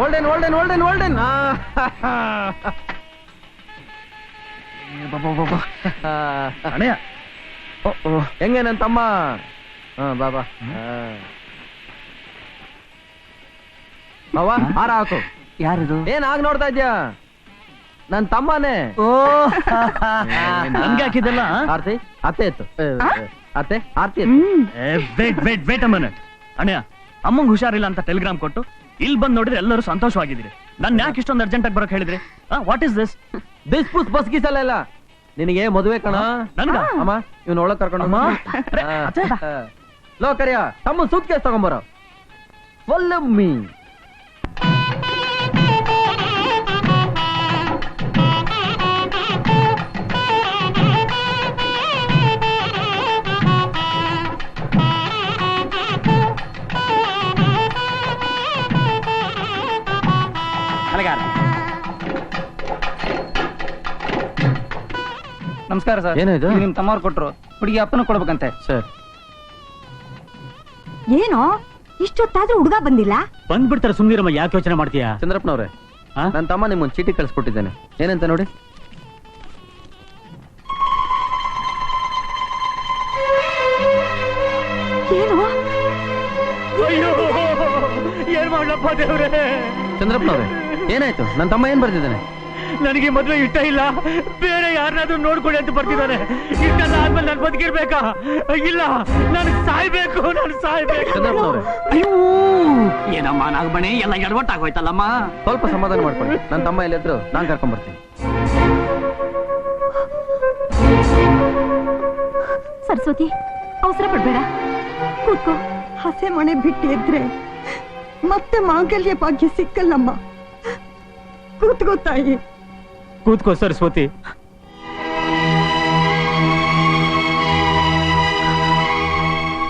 Olden ಅಣ್ಣಯ್ಯ ಹೆಂಗೆ ನನ್ನ ತಮ್ಮ? ಬಾಬಾ ಬಾವಾ ಹಾರ ಹಾಕು. ಯಾರಿದು? ಏನ್ ಆಗ ನೋಡ್ತಾ ಇದ್ಯಾ? ನನ್ ತಮ್ಮನೇ. ಓ ನನ್ಗೆ ಹಾಕಿದ್ದಲ್ಲ. ಆರ್ತಿ ಅತ್ತೆ ಇತ್ತು. ಅತ್ತೆ ಆರ್ತಿ ವೇಟ್ ಅ ಮಿನಿಟ್. ಅಣ್ಣಯ್ಯ ಅಮ್ಮಂಗ್ ಹುಷಾರಿಲ್ಲ ಅಂತ ಟೆಲಿಗ್ರಾಮ್ ಕೊಟ್ಟು ಇಲ್ಲಿ ಬಂದ್ ನೋಡಿದ್ರೆ ಎಲ್ಲರೂ ಸಂತೋಷವಾಗಿದ್ದೀರಿ. ನನ್ ಯಾಕೆ ಇಷ್ಟೊಂದು ಅರ್ಜೆಂಟ್ ಆಗಿ ಬರಕ್ ಹೇಳಿದ್ರಿ? What is this? This bus ಗೀಸಲ್ಲ ಇಲ್ಲ. ನಿನಗೆ ಮದುವೆ ಕಣ. ನನ್ಗ? ಅಮ್ಮ ಇವ್ನ ಒಳಗ್ ಕರ್ಕೊಂಡು ಲೋ ಕರಿಯ ತಮ್ಮ ಸೂಟ್ ಕೇಸ್ ತಗೊಂಬರೋ. Follow me. ನಮಸ್ಕಾರ ಸರ್. ಏನಿದು? ನಿಮ್ ತಮ್ಮವ್ರು ಕೊಟ್ರು. ಹುಡುಗಿ ಅಪ್ಪನ ಕೊಡ್ಬೇಕಂತೆ. ಸರ್ ಏನೋ ಇಷ್ಟೊತ್ತಾದ್ರೂ ಹುಡುಗ ಬಂದಿಲ್ಲ? ಬಂದ್ಬಿಡ್ತಾರೆ, ಸುಮ್ನಿರಮ್ಮ. ಯಾಕೆ ಯೋಚನೆ ಮಾಡ್ತೀಯಾ? ಚಂದ್ರಪ್ಪನವ್ರೆ, ನನ್ನ ತಮ್ಮ ನಿಮ್ಮೊಂದು ಚೀಟಿ ಕಳ್ಸಿಕೊಟ್ಟಿದ್ದೇನೆ. ಏನಂತ ನೋಡಿ. ಏನು? ಅಯ್ಯೋ ಏನ್ ಮಾಡ್ಲಪ್ಪ ದೇವ್ರೆ. ಚಂದ್ರಪ್ಪನವ್ರೆ ಏನಾಯ್ತು? ನನ್ನ ತಮ್ಮ ಏನ್ ಬರ್ತಿದ್ದಾನೆ? ನನಗೆ ಮದ್ವೆ ಇಷ್ಟ ಇಲ್ಲ, ಬೇರೆ ಯಾರನ್ನಾದ್ರೂ ನೋಡ್ಕೊಳ್ಳಿ ಅಂತ ಬರ್ತಿದ್ದಾನೆ. ಇಷ್ಟೆಲ್ಲ ಆದ್ಮೇಲೆ ನಾನು ಬದುಕಿರ್ಬೇಕಾ? ಇಲ್ಲ, ನಾನು ಸಾಯ್ಬೇಕು. ಚಂದ್ರಪ್ಪನವ್ರೆ ಅಯ್ಯೋ ಏನಮ್ಮ ನಾಗಮಣಿ, ಎಲ್ಲ ಎಡವಟ್ಟಾಗೋಯ್ತಲ್ಲಮ್ಮ. ಸ್ವಲ್ಪ ಸಮಾಧಾನ ಮಾಡ್ಕೊಳ್ಳಿ. ನನ್ನ ತಮ್ಮ ಎಲ್ಲಿದ್ರು ನಾನ್ ಕರ್ಕೊಂಡ್ ಬರ್ತೀನಿ. ಸರಸ್ವತಿ ಅವಸರ ಪಡ್ಬೇಡ, ಕೂತ್ಕೋ. ಹಸೆ ಮನೆ ಬಿಟ್ಟು ಇದ್ರೆ ಮತ್ತೆ ಮಾಂಗಲ್ಯ ಭಾಗ್ಯ ಸಿಕ್ಕಲ್ಲಮ್ಮ. ಕೂತ್ಕೋ ತಾಯಿ. ಕೂತ್ಕೋ ಸರಸ್ವತಿ.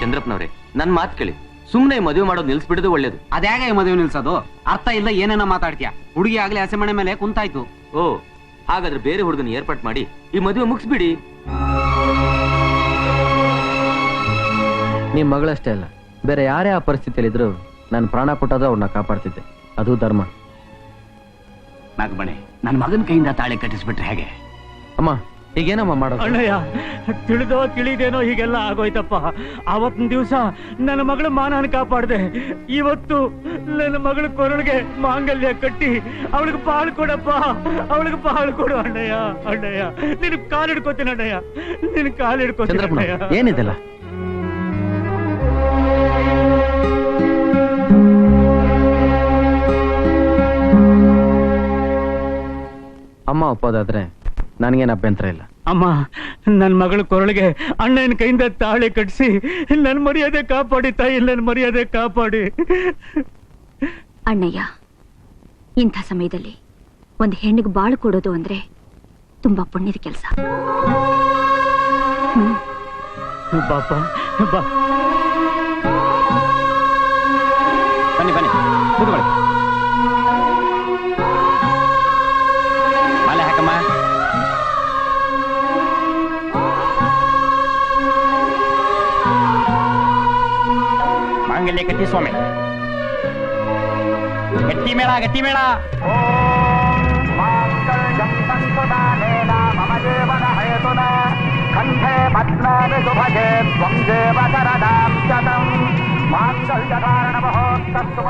ಚಂದ್ರಪ್ಪನವ್ರೆ ನನ್ ಮಾತು ಕೇಳಿ. ಸುಮ್ನೆ ಮದುವೆ ಮಾಡೋದು ನಿಲ್ಸ್ಬಿಡೋದು ಒಳ್ಳೇದು. ಅದ್ಯಾಗ ಮದುವೆ ನಿಲ್ಸೋದು? ಅರ್ಥ ಇಲ್ಲ, ಏನೇನೋ ಮಾತಾಡ್ತೀಯ. ಹುಡುಗಿ ಆಗ್ಲೇ ಹಸೆ ಮನೆ ಮೇಲೆ ಕುಂತಾಯ್ತು. ಓ ಹಾಗಾದ್ರೆ ಬೇರೆ ಹುಡುಗನ ಏರ್ಪಾಟ್ ಮಾಡಿ ಈ ಮದುವೆ ಮುಗಿಸ್ಬಿಡಿ. ನಿಮ್ ಮಗಳಷ್ಟೇ ಅಲ್ಲ, ಬೇರೆ ಯಾರೇ ಆ ಪರಿಸ್ಥಿತಿಯಲ್ಲಿ ಇದ್ರು ನಾನು ಪ್ರಾಣ ಕೊಟ್ಟಾದ್ರೂ ಅವ್ರನ್ನ ಕಾಪಾಡ್ತಿದ್ದೆ. ಅದು ಧರ್ಮ. ನಾಗಮಣಿ, ನನ್ನ ಮಗನ ಕೈಯಿಂದ ತಾಳಿ ಕಟ್ಟಿಸ್ಬಿಟ್ರೆ ಹೇಗೆ? ಅಮ್ಮ ಈಗೇನಮ್ಮ ಮಾಡೋದು? ಅಣ್ಣಯ್ಯ ತಿಳಿದೋ ತಿಳಿದೇನೋ ಹೀಗೆಲ್ಲ ಆಗೋಯ್ತಪ್ಪ. ಆವತ್ತಿನ ದಿವಸ ನನ್ನ ಮಗಳ ಮಾನನ ಕಾಪಾಡ್ದೆ. ಇವತ್ತು ನನ್ನ ಮಗಳ ಕೊರಳಿಗೆ ಮಾಂಗಲ್ಯ ಕಟ್ಟಿ ಅವಳಿಗೆ ಪಾಳು ಕೊಡಪ್ಪ, ಅವಳಿಗೆ ಪಾಳು ಕೊಡು ಅಣ್ಣಯ್ಯ. ಅಣ್ಣಯ್ಯ ನಿನ್ ಕಾಲು ಹಿಡ್ಕೋತೀನಿ ಅಣ್ಣಯ್ಯ, ನಿನ್ ಕಾಲು ಹಿಡ್ಕೋತೀನಿ ಅಣ್ಣಯ್ಯ. ಏನಿದೆಲ್ಲ? ಅಮ್ಮ ಒಪ್ಪೋದಾದ್ರೆ ನನಗೇನು ಅಭ್ಯಂತರ ಇಲ್ಲ. ಅಮ್ಮ, ನನ್ನ ಮಗಳ ಕೊರಳಿಗೆ ಅಣ್ಣನ ಕೈಯಿಂದ ತಾಳಿ ಕಟ್ಟಿಸಿ ನನ್ನ ಮರ್ಯಾದೆ ಕಾಪಾಡಿ ತಾಯಿ, ನನ್ನ ಮರ್ಯಾದೆ ಕಾಪಾಡಿ. ಅಣ್ಣಯ್ಯ, ಇಂಥ ಸಮಯದಲ್ಲಿ ಒಂದು ಹೆಣ್ಣಿಗೆ ಬಾಳು ಕೊಡೋದು ಅಂದ್ರೆ ತುಂಬಾ ಪುಣ್ಯದ ಕೆಲಸ. ಬಾಪ ಬಾ. ಬನ್ನಿ ಬನ್ನಿ, ಕೂತ್ಕೊಳ್ಳಿ. ಮಾಲೆ ಹಾಕಮ್ಮ. ಮಾಂಗಲ್ಯ ಕಟ್ಟಿ ಸ್ವಾಮಿ. ಗಟ್ಟಿ ಮೇಳ, ಗಟ್ಟಿ ಮೇಳ. ಕಂಠೆ ಪದ್ಮಾನಿ ಸುಭಗೆ ತ್ವಂ ದೇವ ಶರದಾಂ ಶತಂ ಮಾಂಗಲ್ಯ ಧಾರಣ ಮಹೋತ್ಸವ.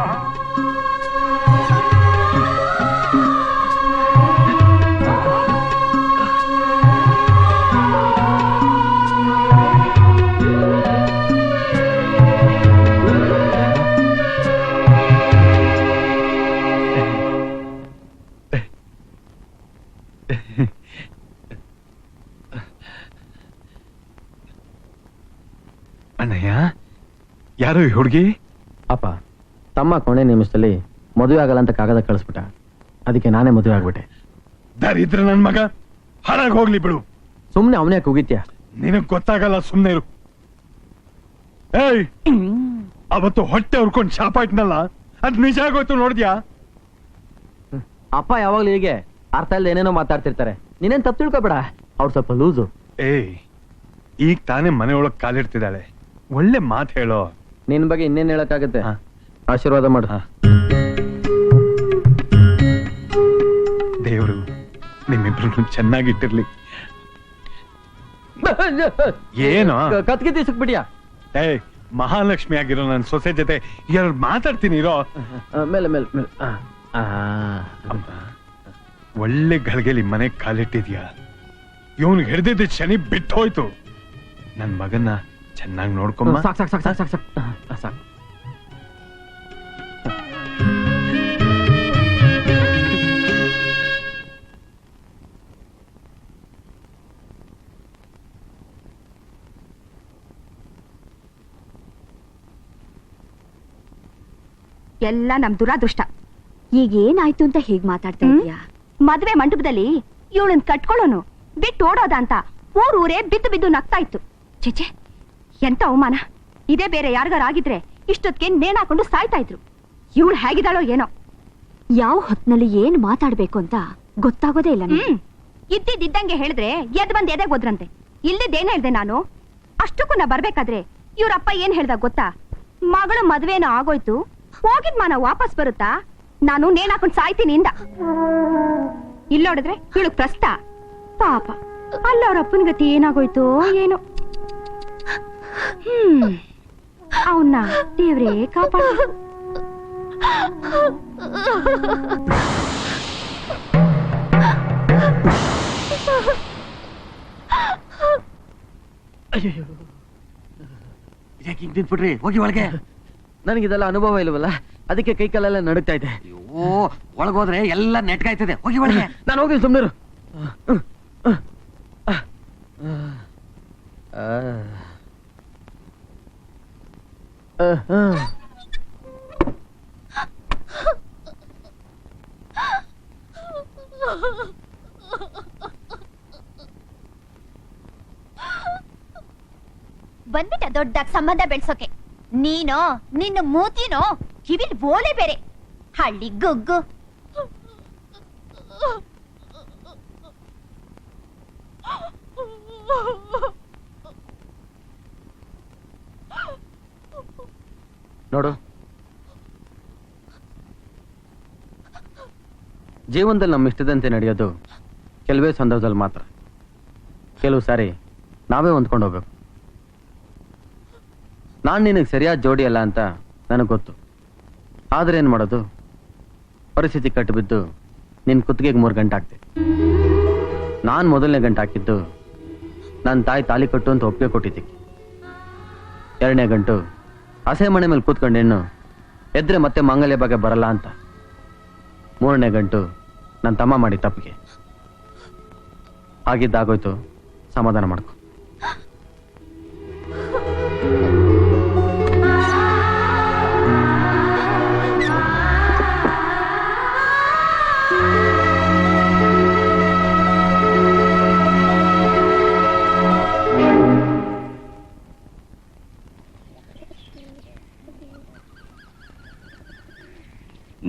ಅಣ್ಣಯ್ಯ, ಯಾರು ಈ ಹುಡುಗಿ? ಅಪ್ಪ, ತಮ್ಮ ಕೊನೆ ನಿಮಿಷದಲ್ಲಿ ಮದುವೆ ಆಗಲ್ಲ ಅಂತ ಕಾಗದ ಕಳಿಸ್ಬಿಟ್ಟ. ಅದಕ್ಕೆ ನಾನೇ ಮದುವೆ ಆಗ್ಬಿಟ್ಟೆ. ದರಿದ್ರ ನನ್ ಮಗ, ಹಾಳಾಗಿ ಹೋಗ್ಲಿ ಬಿಡು. ಸುಮ್ನೆ ಅವನೇ ಕೂಗಿತ್ಯಾ? ನಿನಗ್ ಗೊತ್ತಾಗಲ್ಲ, ಸುಮ್ನೆ ಇರು. ಏಯ್, ಅವತ್ತು ಹೊಟ್ಟೆ ಹುರ್ಕೊಂಡ್ ಶಾಪ ಇಟ್ನಲ್ಲ, ಅದ್ ನಿಜ ಆಗೋಯ್ತು ನೋಡಿದ್ಯಾ? ಅಪ್ಪ ಯಾವಾಗ್ಲೂ ಹೀಗೆ ಅರ್ಥ ಇಲ್ಲದೆ ಏನೇನೋ ಮಾತಾಡ್ತಿರ್ತಾರೆ. ನೀನೇನ್ ತಪ್ಪು ತಿಳ್ಕೊಬೇಡ, ಅವ್ರು ಸ್ವಲ್ಪ ಲೂಸು. ಏಯ್, ಈಗ ತಾನೇ ಮನೆಯೊಳಗ್ ಕಾಲಿಡ್ತಿದ್ದಾಳೆ, ಒಳ್ಳೆ ಮಾತು ಹೇಳೋ. ನಿನ್ ಬಗ್ಗೆ ಇನ್ನೇನ್ ಹೇಳಕ್ಕಾಗತ್ತೆ? ಆಶೀರ್ವಾದ ಮಾಡು. ನಿಮ್ಮಿಬ್ರು ಚೆನ್ನಾಗಿಟ್ಟಿರ್ಲಿ. ಏನು ಕತ್ಗೆ ದಿಸಕ್ಬಿಡಿಯಾ? ಏಯ್, ಮಹಾಲಕ್ಷ್ಮಿ ಆಗಿರೋ ನನ್ನ ಸೊಸೆ ಜೊತೆ ಎರಡು ಮಾತಾಡ್ತೀನಿ ಇರೋ. ಮೇಲೆ ಮೇಲೆ ಮೇಲೆ. ಒಳ್ಳೆ ಗಳಿಗೆಲಿ ಮನೆ ಕಾಲಿಟ್ಟಿದ್ಯಾ. ಇವನು ಹಿಡ್ದಿದ್ದ ಶನಿ ಬಿಟ್ಟು ಹೋಯ್ತು. ನನ್ ಮಗನ್ನ ಚೆನ್ನಾಗಿ ನೋಡ್ಕೊಂಬ. ಸಾಕ್ ಸಾಕ್ ಸಾಕ್ ಸಾಕ್ ಸಾಕ್ ಸಾಕ್ ಸಾಕ್. ಎಲ್ಲ ನಮ್ ದುರಾದೃಷ್ಟ. ಈಗ ಏನಾಯ್ತು ಅಂತ ಹೇಗ್ ಮಾತಾಡ್ತಾ ಇದೀಯಾ? ಮದ್ವೆ ಮಂಟಪದಲ್ಲಿ ಇವಳನ್ ಕಟ್ಕೊಳ್ಳೋನು ಬಿಟ್ಟು ಓಡೋದ ಅಂತ ಊರೇ ಬಿದ್ದು ಬಿದ್ದು ನಗ್ತಾ ಇತ್ತು. ಚೇಚೆ, ಎಂತ ಅವಮಾನ! ಇದೇ ಬೇರೆ ಯಾರಿಗಾರ ಆಗಿದ್ರೆ ಇಷ್ಟೊತ್ತಿಗೆ ನೇಣಾಕೊಂಡು ಸಾಯ್ತಾ ಇದ್ರು. ಇವಳು ಹೇಗಿದ್ದಾಳೋ ಏನೋ. ಯಾವ ಹೊತ್ನಲ್ಲಿ ಏನ್ ಮಾತಾಡ್ಬೇಕು ಅಂತ ಗೊತ್ತಾಗೋದೇ ಇಲ್ಲ. ಇದ್ದಿದ್ದಂಗೆ ಹೇಳಿದ್ರೆ ಎದ್ ಬಂದ್ ಎದೆ ಹೋದ್ರಂತೆ. ಇಲ್ದಿದ್ದೇನ್ ಹೇಳ್ದೆ ನಾನು? ಅಷ್ಟಕ್ಕೂ ನಾ ಬರ್ಬೇಕಾದ್ರೆ ಇವ್ರಪ್ಪ ಏನ್ ಹೇಳ್ದ ಗೊತ್ತಾ? ಮಗಳು ಮದ್ವೆನೋ ಆಗೋಯ್ತು, ಹೋಗಿದ್ ಮಾನ ವಾಪಸ್ ಬರುತ್ತಾ, ನಾನು ನೇಣಾಕೊಂಡು ಸಾಯ್ತೀನಿ ಇಂದ. ಇಲ್ಲ ನೋಡಿದ್ರೆ ಇವಳಗ್ ಪ್ರಸ್ತ. ಪಾಪ, ಅಲ್ಲ ಅವ್ರ ಅಪ್ಪನ ಗತಿ ಏನಾಗೋಯ್ತು ಏನೋ. ಅವನ್ನ ದೇವ್ರೇ ಕಾಪಾಡ. ಯಾಕೆ ಹಿಂಗ್ ನಿಂತ್ಬಿಟ್ರಿ? ಹೋಗಿ ಒಳಗೆ. ನನಗಿದೆಲ್ಲ ಅನುಭವ ಇಲ್ವಲ್ಲ, ಅದಕ್ಕೆ ಕೈ ಕಾಲೆಲ್ಲ ನಡುಗ್ತಾ ಇದೆ. ಅಯ್ಯೋ, ಒಳಗೋದ್ರೆ ಎಲ್ಲ ನೆಟ್ಕಾಯ್ತದೆ. ಹೋಗಿ ಒಳಗೆ. ನಾನು ಹೋಗಿ ಸುಮ್ನಿರು. ಬಂದ್ಬಿಟ್ಟ ದೊಡ್ಡಾಗ್ ಸಂಬಂಧ ಬೆಳ್ಸೋಕೆ. ನೀನೋ ನಿನ್ನ ಮೂತಿನೋ ಕಿವಿಲ್ ಬೋಲೆ ಬೇರೆ. ಹಳ್ಳಿ ಗುಗ್ಗು. ನೋಡು, ಜೀವನದಲ್ಲಿ ನಮ್ಮ ಇಷ್ಟದಂತೆ ನಡೆಯೋದು ಕೆಲವೇ ಸಂದರ್ಭದಲ್ಲಿ ಮಾತ್ರ. ಕೆಲವು ಸಾರಿ ನಾವೇ ಹೊಂದ್ಕೊಂಡು ಹೋಗ್ಬೇಕು. ನಾನು ನಿನಗೆ ಸರಿಯಾದ ಜೋಡಿ ಅಲ್ಲ ಅಂತ ನನಗೆ ಗೊತ್ತು. ಆದ್ರೆ ಏನ್ ಮಾಡೋದು, ಪರಿಸ್ಥಿತಿ ಕಟ್ಟಿಬಿದ್ದು ನಿನ್ ಕುತ್ತಿಗೆಗೆ 3 ಗಂಟೆ ಹಾಕ್ತೆ. ನಾನು ಮೊದಲನೇ ಗಂಟೆ ಹಾಕಿದ್ದು ನನ್ನ ತಾಯಿ ತಾಲಿ ಕಟ್ಟು ಅಂತ ಒಪ್ಪಿಗೆ ಕೊಟ್ಟಿದ್ದಕ್ಕೆ. 2ನೇ ಗಂಟು ಹಸೆ ಮನೆ ಮೇಲೆ ಕೂತ್ಕೊಂಡು ಹೆಣ್ಣು ಎದ್ರೆ ಮತ್ತೆ ಮಾಂಗಲ್ಯ ಬಗ್ಗೆ ಬರಲ್ಲ ಅಂತ. 3ನೇ ಗಂಟು ನನ್ನ ತಮ್ಮ ಮಾಡಿ ತಪ್ಪಿಗೆ. ಆಗಿದ್ದಾಗೋಯ್ತು, ಸಮಾಧಾನ ಮಾಡ್ಕೊ.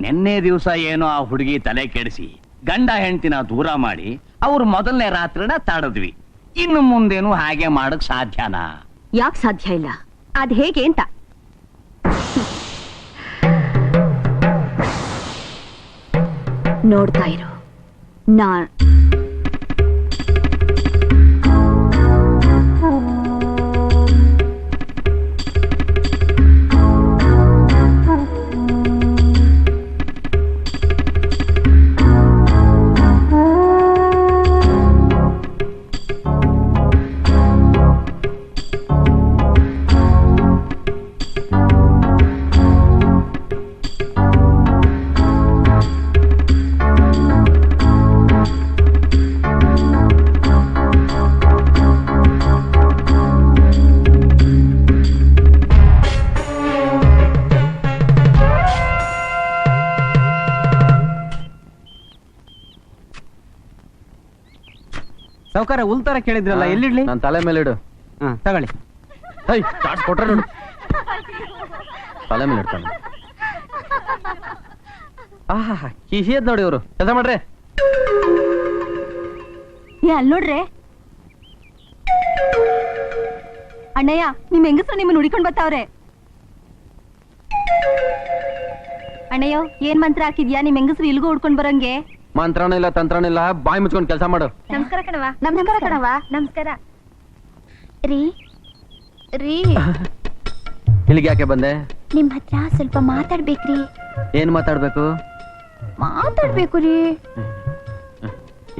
ನಿನ್ನೆ ದಿವಸ ಏನೋ ಆ ಹುಡುಗಿ ತಲೆ ಕೆಡಿಸಿ ಗಂಡ ಹೆಂಡತಿನ ದೂರ ಮಾಡಿ ಅವ್ರು ಮೊದಲನೇ ರಾತ್ರಿನ ತಾಡದ್ವಿ. ಇನ್ನು ಮುಂದೇನು ಹಾಗೆ ಮಾಡಕ್ ಸಾಧ್ಯನಾ? ಯಾಕೆ ಸಾಧ್ಯ ಇಲ್ಲ? ಅದ್ ಹೇಗೆ ಅಂತ ನೋಡ್ತಾ ಇರು. ಸಾವ್ಕಾರ ಉಲ್ತಾರ ಕೇಳಿದ್ರಲ್ಲ, ಎಲ್ಲಿಡ್ಲಿ? ನಾನು ತಲೆ ಮೇಲೆ ಇಡು. ತಗೊಳ್ಳಿ. ಕೊಟ್ರೆ ನೋಡು, ತಲೆ ಮೇಲೆ ಇಡ್ತಾನೆ. ಕಿಸಿಯದ್ ನೋಡಿ ಇವರು. ಕೆಲಸ ಮಾಡ್ರೆ. ಅಲ್ ನೋಡ್ರೆ ಅಣ್ಣಯ್ಯ, ನಿಮ್ ಹೆಂಗಸರು ನಿಮ್ಮನ್ನ ಹುಡಿಕೊಂಡ್ ಬರ್ತಾವ್ರೆ. ಅಣ್ಣಯ್ಯೋ, ಏನ್ ಮಂತ್ರ ಹಾಕಿದ್ಯಾ? ನಿಮ್ ಹೆಂಗಸರು ಇಲ್ಗೂ ಹುಡ್ಕೊಂಡ್ ಬರಂಗೆ. ಮಂತ್ರನೂ ಇಲ್ಲ ತಂತ್ರನೂ ಇಲ್ಲ, ಬಾಯಿ ಮುಚ್ಕೊಂಡು ಕೆಲಸ ಮಾಡು. ನಮಸ್ಕಾರ ಕಣವ. ನಮಸ್ಕಾರ ಕಣವ. ನಮಸ್ಕಾರ ರೀ. ರೀ ಇಲ್ಲಿಗೆ ಯಾಕೆ ಬಂದೆ? ನಿಮ್ ಹತ್ರ ಸ್ವಲ್ಪ ಮಾತಾಡ್ಬೇಕ್ರಿ. ಏನ್ ಮಾತಾಡ್ಬೇಕು? ಮಾತಾಡ್ಬೇಕು ರೀ.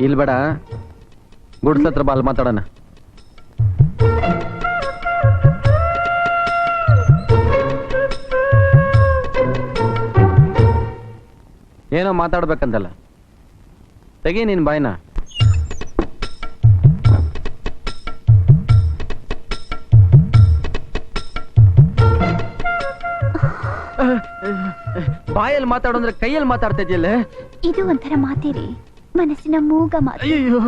ಇಲ್ಲಿ ಬೇಡ, ಗುಡ್ಸತ್ರ ಬಾಲ್ ಮಾತಾಡೋಣ. ಏನೋ ಮಾತಾಡ್ಬೇಕಂತಲ್ಲ, ತೆಗಿ ನೀನ್ ಬಾಯ್ನ. ಬಾಯಲ್ಲಿ ಮಾತಾಡೋಂದ್ರೆ ಕೈಯಲ್ಲಿ ಮಾತಾಡ್ತಾ ಇದೆಯಲ್ಲ. ಇದು ಒಂಥರ ಮಾತೇರಿ, ಮನಸ್ಸಿನ ಮೂಗ ಮಾತು. ಅಯ್ಯೋ,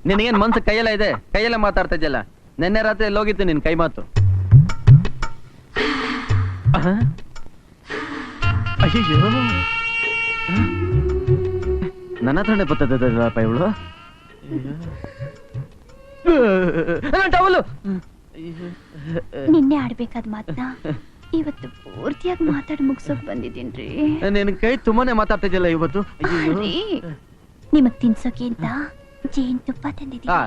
ನಿನಗೇನ್ ಮನ್ಸು ಕೈಯೆಲ್ಲ ಇದೆ, ಕೈಯೆಲ್ಲ ಮಾತಾಡ್ತಾ ಇದೆಯಲ್ಲ. ನಿನ್ನೆ ರಾತ್ರಿ ಎಲ್ಲೋಗಿತ್ತು ನಿನ್ ಕೈ ಮಾತು? ಅಯ್ಯೋ, ನನ್ನ ಹತ್ರನೇ ಬರ್ತದಪ್ಪ ಇವಳು. ಟವಲು ನಿನ್ನೆ ಆಡ್ಬೇಕಾದ ಮಾತನ್ನ ಇವತ್ತು ಪೂರ್ತಿಯಾಗಿ ಮಾತಾಡಿ ಮುಗಿಸೋಕ್ ಬಂದಿದ್ದೀನ್ರಿ. ನಿನ್ ಕೈ ತುಂಬಾನೇ ಮಾತಾಡ್ತಾ ಇದೆಯಲ್ಲ ಇವತ್ತು. ರೀ, ನಿಮಗ್ ತಿನ್ಸೋಕೆ ಅಂತ ಜೇನ್ ತುಪ್ಪ ತಂದಿದ್ದೀನಿ.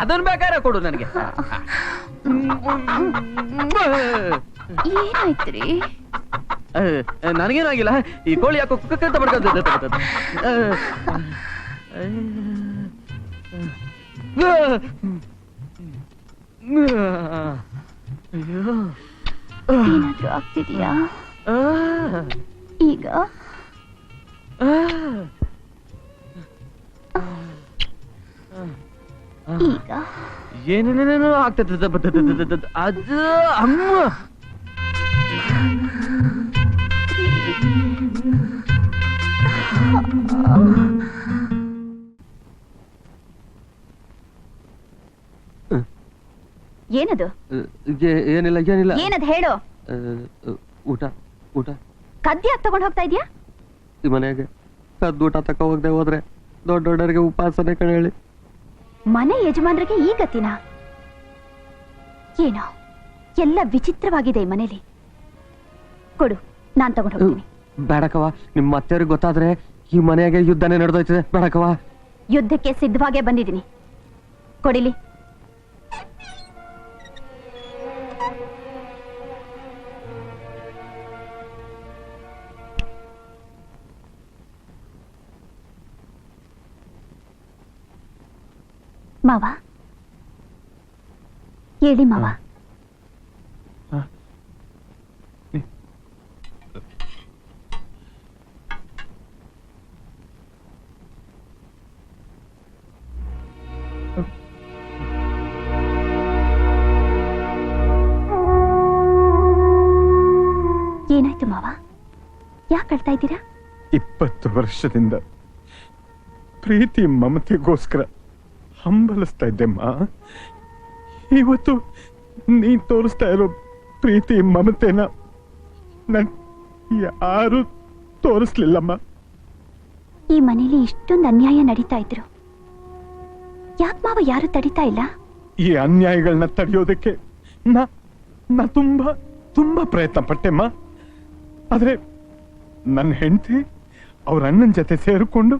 ಅದನ್ ಬೇಕಾದ್ರೆ ಕೊಡು ನನಗೆ. ಏನಾಯ್ತ್ರಿ? ನನಗೇನಾಗಿಲ್ಲ, ಈ ಕೋಳಿ ಯಾಕೋ ಕುಕ್ಕಂತ ಬಡ್ಕೋದು. ಏನಾದ್ರೂ ಆಗ್ತಿದೀಯಾ ಈಗ? ಈಗ ಏನೇನೇನೋ ಆಗ್ತದೆ. ಅದು ಅಮ್ಮ ಏನದು? ಏನಿಲ್ಲ ಏನಿಲ್ಲ. ಏನದ್ ಹೇಳು. ಊಟ ಊಟ ಕದ್ಯಾಕ್ ತಗೊಂಡ್ ಹೋಗ್ತಾ ಇದ್ಯಾ? ಈ ಮನೆಗೆ ಕದ್ದು ಊಟ ತಕ ಹೋಗದೆ ಹೋದ್ರೆ ದೊಡ್ಡವರಿಗೆ ಉಪವಾಸನೆ ಕಣ ಹೇಳಿ. ಮನೆ ಯಜಮಾನ್ರಿಗೆ ಈ ಗತಿನ? ಏನೋ ಎಲ್ಲ ವಿಚಿತ್ರವಾಗಿದೆ ಈ ಮನೇಲಿ. ಕೊಡು, ನಾನ್ ತಗೊಂಡ್ ಹೋಗ್ತೀನಿ. ಬೇಡಕವ, ನಿಮ್ ಮತ್ತೆಯವ್ರಿಗೆ ಗೊತ್ತಾದ್ರೆ ಈ ಮನೆಯಾಗೆ ಯುದ್ಧನೇ ನಡೆದೋಯ್ತದೆ. ಬೇಡಕವ. ಯುದ್ಧಕ್ಕೆ ಸಿದ್ಧವಾಗೇ ಬಂದಿದ್ದೀನಿ, ಕೊಡಿಲಿ. ಮಾವ ಹೇಳಿ ಮಾವ. ಏನಾಯ್ತು ಮಾವ? ಯಾಕೆ ಅಳ್ತಾ ಇದ್ದೀರಾ? 20 ವರ್ಷದಿಂದ ಪ್ರೀತಿ ಮಮತೆಗೋಸ್ಕರ ಹಂಬಲಿಸ್ತಾ ಇದ್ದೆಮ್ಮ. ಇವತ್ತು ನೀನ್ ತೋರಿಸ್ತಾ ಇರೋ ಪ್ರೀತಿ ಮಮತೆನ ನನ್ ಯಾರು ತೋರಿಸ್ಲಿಲ್ಲಮ್ಮ. ಈ ಮನೇಲಿ ಇಷ್ಟೊಂದು ಅನ್ಯಾಯ ನಡೀತಾ ಇದ್ರು, ಯಾಕೆ ಮಾವ ಯಾರು ತಡಿತಾ ಇಲ್ಲ? ಈ ಅನ್ಯಾಯಗಳನ್ನ ತಡೆಯೋದಕ್ಕೆ ನಾ ತುಂಬಾ ತುಂಬಾ ಪ್ರಯತ್ನ ಪಟ್ಟೆಮ್ಮ. ಆದ್ರೆ ನನ್ನ ಹೆಂಡತಿ ಅವ್ರ ಅಣ್ಣನ ಜೊತೆ ಸೇರಿಕೊಂಡು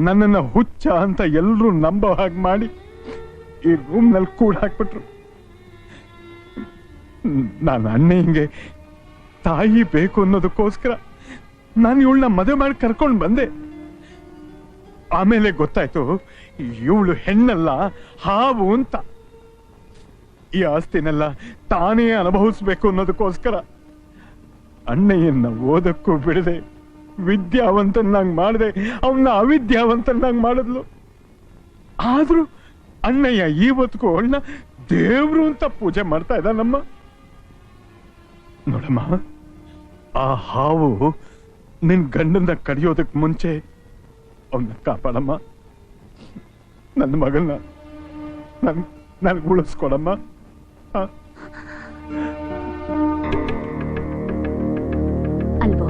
ನನ್ನನ್ನ ಹುಚ್ಚ ಅಂತ ಎಲ್ರೂ ನಂಬೋ ಹಾಗೆ ಮಾಡಿ ಈ ರೂಮ್ ನಲ್ಲಿ ಕೂಡ ಹಾಕ್ಬಿಟ್ರು. ನಾನು ಅಣ್ಣಂಗೆ ತಾಯಿ ಬೇಕು ಅನ್ನೋದಕ್ಕೋಸ್ಕರ ನಾನು ಇವಳನ್ನ ಮದುವೆ ಮಾಡಿ ಕರ್ಕೊಂಡು ಬಂದೆ. ಆಮೇಲೆ ಗೊತ್ತಾಯ್ತು ಇವಳು ಹೆಣ್ಣಲ್ಲ, ಹಾವು ಅಂತ. ಈ ಆಸ್ತಿನೆಲ್ಲ ತಾನೇ ಅನುಭವಿಸ್ಬೇಕು ಅನ್ನೋದಕ್ಕೋಸ್ಕರ ಅಣ್ಣಯ್ಯನ್ನ ಓದಕ್ಕೂ ಬಿಡದೆ ವಿದ್ಯಾವಂತನಾಗಿ ಮಾಡಿದೆ, ಅವನ್ನ ಅವಿದ್ಯಾವಂತನಾಗಿ ಮಾಡಿದ್ಲು. ಆದ್ರೂ ಅಣ್ಣಯ್ಯ ಇವತ್ತಿಗೂ ಅವಳನ್ನ ದೇವ್ರು ಅಂತ ಪೂಜೆ ಮಾಡ್ತಾ ಇದ್ದಾನಮ್ಮ. ನೋಡಮ್ಮ, ಆ ಹಾವು ನಿನ್ ಗಂಡನ್ನ ಕಡಿಯೋದಕ್ ಮುಂಚೆ ಅವನ್ನ ಕಾಪಾಡಮ್ಮ. ನನ್ನ ಮಗನ್ನ ನನ್ಗೆ ಉಳಿಸ್ಕೊಡಮ್ಮ. ಅಲ್ವೋ,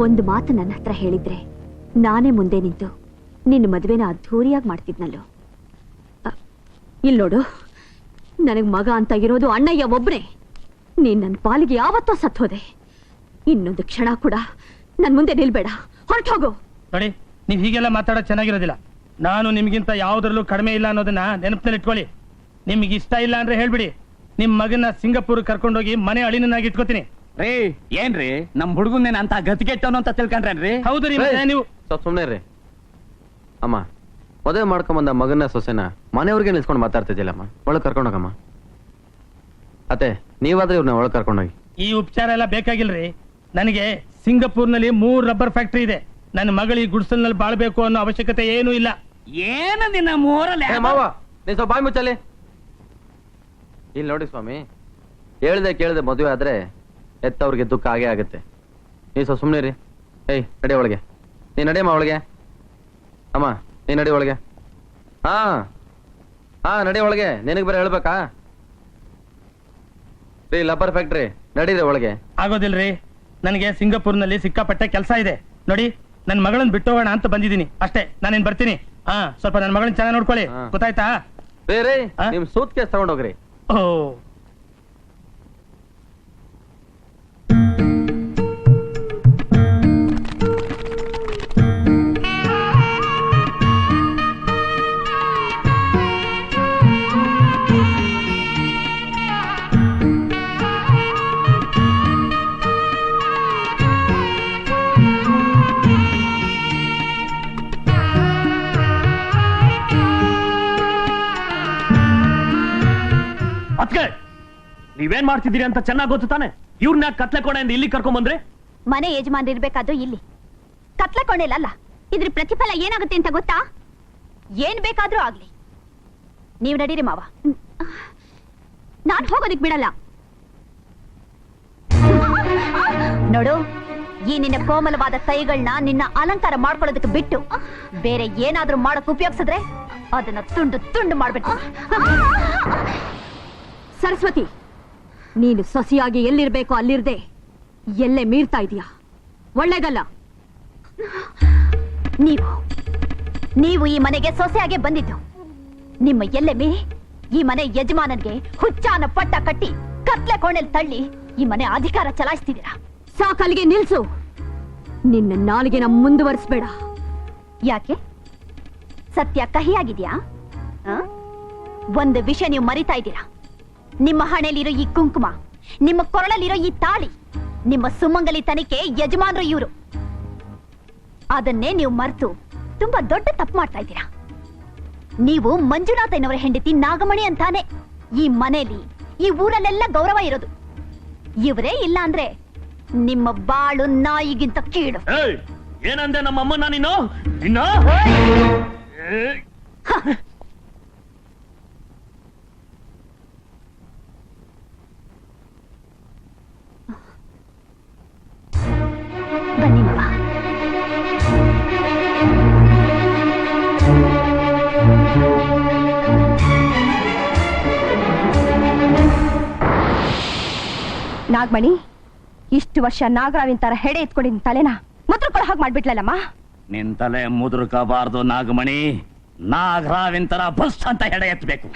ಒಂದು ಮಾತು ನನ್ನ ಹತ್ರ ಹೇಳಿದ್ರೆ ನಾನೇ ಮುಂದೆ ನಿಂತು ನಿನ್ನ ಮದುವೆನ ಅದ್ಧೂರಿಯಾಗಿ ಮಾಡ್ತಿದ್ನಲ್ಲೋ. ಇಲ್ಲಿ ನೋಡು, ನನಗ್ ಮಗ ಅಂತ ಇರೋದು ಅಣ್ಣಯ್ಯ ಒಬ್ನೇ. ನೀನ್ ನನ್ನ ಪಾಲಿಗೆ ಯಾವತ್ತೋ ಸತ್ತೋದೆ. ಇನ್ನೊಂದು ಕ್ಷಣ ಕೂಡ ನನ್ ಮುಂದೆ ನಿಲ್ಬೇಡ, ಹೊರಟೋಗು. ನೋಡಿ, ನೀವ್ ಹೀಗೆಲ್ಲ ಮಾತಾಡೋದು ಚೆನ್ನಾಗಿರೋದಿಲ್ಲ. ನಾನು ನಿಮ್ಗಿಂತ ಯಾವ್ದ್ರಲ್ಲೂ ಕಡಿಮೆ ಇಲ್ಲ ಅನ್ನೋದನ್ನ ನೆನಪಿನಲ್ಲಿ ಇಟ್ಕೊಳ್ಳಿ. ನಿಮ್ಗೆ ಇಷ್ಟ ಇಲ್ಲ ಅಂದ್ರೆ ಹೇಳ್ಬಿಡಿ, ನಿಮ್ ಮಗನ ಸಿಂಗಾಪುರ್ ಕರ್ಕೊಂಡೋಗಿ ಮನೆ ಅಳಿನನ್ನಾಗಿ ಇಟ್ಕೋತೀನಿ. ರೀ ಏನ್ರಿ ನಮ್ ಹುಡುಗನ್ನೇನ ಅಂತ ಗತಿಗೆಟ್ಟವನು ಅಂತ ತಿಳ್ಕೊಂಡ್ರೇನ್ರಿ? ಹೌದು ರೀ, ಮತ್ತೆ ನೀವು ಸ್ವಲ್ಪ ಸುಮ್ಮನೆ ರೀ. ಅಮ್ಮ, ಮದುವೆ ಮಾಡ್ಕೊಂಬಂದ ಮಗನ ಸೊಸೆನ ಮನೆಯವ್ರಿಗೆ ನಿಲ್ಸ್ಕೊಂಡು ಮಾತಾಡ್ತಿದ್ದಿಲ್ಲಮ್ಮ. ಒಳಗೆ ಕರ್ಕೊಂಡೋಗಮ್ಮ. ಅತ್ತೆ, ನೀವಾದ್ರೆ ಇವ್ರನ್ನ ಒಳಗೆ ಕರ್ಕೊಂಡೋಗಿ. ಈ ಉಪಚಾರ ಎಲ್ಲ ಬೇಕಾಗಿಲ್ರಿ. ನನಗೆ ಸಿಂಗಾಪುರ್ನಲ್ಲಿ 3 ರಬ್ಬರ್ ಫ್ಯಾಕ್ಟರಿ ಇದೆ. ನನ್ನ ಮಗಳು ಈ ಗುಡಿಸಲ್ನಲ್ಲಿ ಬಾಳ್ಬೇಕು ಅನ್ನೋ ಅವಶ್ಯಕತೆ ಏನೂ ಇಲ್ಲ. ಏನು ನಿನ್ನ ಮೂರಲ್ಲಿ ಏ ಮಾವ, ನೀನ್ ಸ್ವಲ್ಪ ಬಾಯಿ ಮುಚ್ಚಲಿ. ಇಲ್ಲಿ ನೋಡಿ ಸ್ವಾಮಿ, ಹೇಳ್ದೆ ಕೇಳ್ದೆ ಮದುವೆ ಆದ್ರೆ ಎತ್ತವ್ರಿಗೆ ದುಃಖ ಆಗೇ ಆಗುತ್ತೆ. ನೀ ಸ್ವಲ್ಪ ಸುಮ್ಮನೆ ರೀ. ಏಯ್, ನಡಿ ಒಳಗೆ. ನೀ ನಡಿಯಮ್ಮ ಒಳಗೆ. ಅಮ್ಮ, ನೀ ನಡಿ ಒಳಗೆ. ಹಾ ನಡಿ ಒಳಗೆ. ನಿನಗೆ ಬೇರೆ ಹೇಳ್ಬೇಕಾ? ರೀ ಲಬ್ಬರ್ ಫ್ಯಾಕ್ಟ್ರಿ, ನಡೀರಿ ಒಳಗೆ. ಆಗೋದಿಲ್ರಿ, ನನಗೆ ಸಿಂಗಾಪುರ್ನಲ್ಲಿ ಸಿಕ್ಕಾಪಟ್ಟೆ ಕೆಲಸ ಇದೆ. ನೋಡಿ, ನನ್ನ ಮಗಳನ್ನ ಬಿಟ್ಟೋಗೋಣ ಅಂತ ಬಂದಿದ್ದೀನಿ ಅಷ್ಟೇ. ನಾನೇನ್ ಬರ್ತೀನಿ. ಸ್ವಲ್ಪ ನನ್ನ ಮಗಳನ್ನ ಚೆನ್ನಾಗಿ ನೋಡ್ಕೊಳ್ಳಿ, ಗೊತ್ತಾಯ್ತಾ? ರೀ ನಿಮ್ ಸೂಟ್ ಕೇಸ್ ತಗೊಂಡೋಗ್ರಿ. ಓ, ಅದ್ಕೆ ನೀವೇನ್ ಮಾಡ್ತಿದ್ದೀರಿ ಅಂತ ಚೆನ್ನಾಗಿ ಗೊತ್ತು ತಾನೆ. ಇವ್ರನ್ನ ಕತ್ಲೆ ಕೋಣೆಯಿಂದ ಇಲ್ಲಿ ಕರ್ಕೊಂಡ್ ಬಂದ್ರೆ? ಮನೆ ಯಜಮಾನ್ ಇರ್ಬೇಕಾದ್ರು ಇಲ್ಲಿ, ಕತ್ಲೆ ಕೊಂಡೆಲ್ಲ. ಇದ್ರ ಪ್ರತಿಫಲ ಏನಾಗುತ್ತೆ ಅಂತ ಗೊತ್ತಾ? ಏನ್ ಬೇಕಾದ್ರೂ ಆಗ್ಲಿ. ನೀವ್ ನಡೀರಿ ಮಾವ. ನಾನ್ ಹೋಗೋದಿಕ್ ಬಿಡಲ್ಲ. ನೋಡು, ಈ ನಿನ್ನ ಕೋಮಲವಾದ ಕೈಗಳನ್ನ ನಿನ್ನ ಅಲಂಕಾರ ಮಾಡ್ಕೊಳ್ಳೋದಕ್ಕೆ ಬಿಟ್ಟು ಬೇರೆ ಏನಾದ್ರೂ ಮಾಡಕ್ ಉಪಯೋಗಿಸಿದ್ರೆ ಅದನ್ನ ತುಂಡು ತುಂಡು ಮಾಡ್ಬಿಟ್ಟು. ಸರಸ್ವತಿ, ನೀನು ಸೊಸೆಯಾಗಿ ಎಲ್ಲಿರ್ಬೇಕೋ ಅಲ್ಲಿರ್ದೆ ಎಲ್ಲೇ ಮೀರ್ತಾ ಇದೀಯಾ. ಒಳ್ಳೇದಲ್ಲ. ನೀವು ಈ ಮನೆಗೆ ಸೊಸೆಯಾಗೆ ಬಂದಿದ್ದು. ನಿಮ್ಮ ಎಲ್ಲೆ ಮೀರಿ ಈ ಮನೆ ಯಜಮಾನನ್ಗೆ ಹುಚ್ಚಾನ ಪಟ್ಟ ಕಟ್ಟಿ ಕತ್ಲೆ ಕೋಣೆಲ್ ತಳ್ಳಿ ಈ ಮನೆ ಅಧಿಕಾರ ಚಲಾಯಿಸ್ತಿದ್ದೀರಾ. ಸಾಕಲ್ಲಿಗೆ ನಿಲ್ಸು. ನಿನ್ನ ನಾಲಿಗೆನ ಮುಂದುವರಿಸಬೇಡ. ಯಾಕೆ? ಸತ್ಯ ಕಹಿಯಾಗಿದ್ಯಾ? ಒಂದು ವಿಷಯ ನೀವು ಮರಿತಾ ಇದ್ದೀರಾ. ನಿಮ್ಮ ಹಣೆಯಲ್ಲಿರೋ ಈ ಕುಂಕುಮ, ನಿಮ್ಮ ಕೊರಳಲ್ಲಿರೋ ಈ ತಾಳಿ, ನಿಮ್ಮ ಸುಮಂಗಲಿ ತನಿಖೆ ಯಜಮಾನರು ಇವರು. ಅದನ್ನೇ ನೀವು ಮರೆತು ತುಂಬಾ ದೊಡ್ಡ ತಪ್ಪು ಮಾಡ್ತಾ ಇದ್ದೀರಾ. ನೀವು ಮಂಜುನಾಥಯ್ಯನವರ ಹೆಂಡತಿ ನಾಗಮಣಿ ಅಂತಾನೆ ಈ ಮನೆಯಲ್ಲಿ, ಈ ಊರಲ್ಲೆಲ್ಲ ಗೌರವ ಇರೋದು. ಇವರೇ ಇಲ್ಲ ಅಂದ್ರೆ ನಿಮ್ಮ ಬಾಳು ನಾಯಿಗಿಂತ ಕೀಳು. ಏನಂದೆ ನಮ್ಮಮ್ಮನ ನೀನು? ಇನ್ನ ಬನ್ನಿ ಮಾವ. ನಾಗಮಣಿ, ಇಷ್ಟು ವರ್ಷ ನಾಗರಾವಿನ ತರ ಹೆಡೆ ಎತ್ಕೊಂಡಿನ ತಲೆನ ಮುದ್ರಕೊಳ್ಳೋ ಹಾಗೆ ಮಾಡ್ಬಿಟ್ಲಲ್ಲಮ್ಮ. ನಿನ್ ತಲೆ ಮುದುರ್ಕಬಾರ್ದು ನಾಗಮಣಿ. ನಾಗರಾವಿನ ತರ ಬಸ್ ಅಂತ ಹೆಡೆ ಎತ್ತಬೇಕು.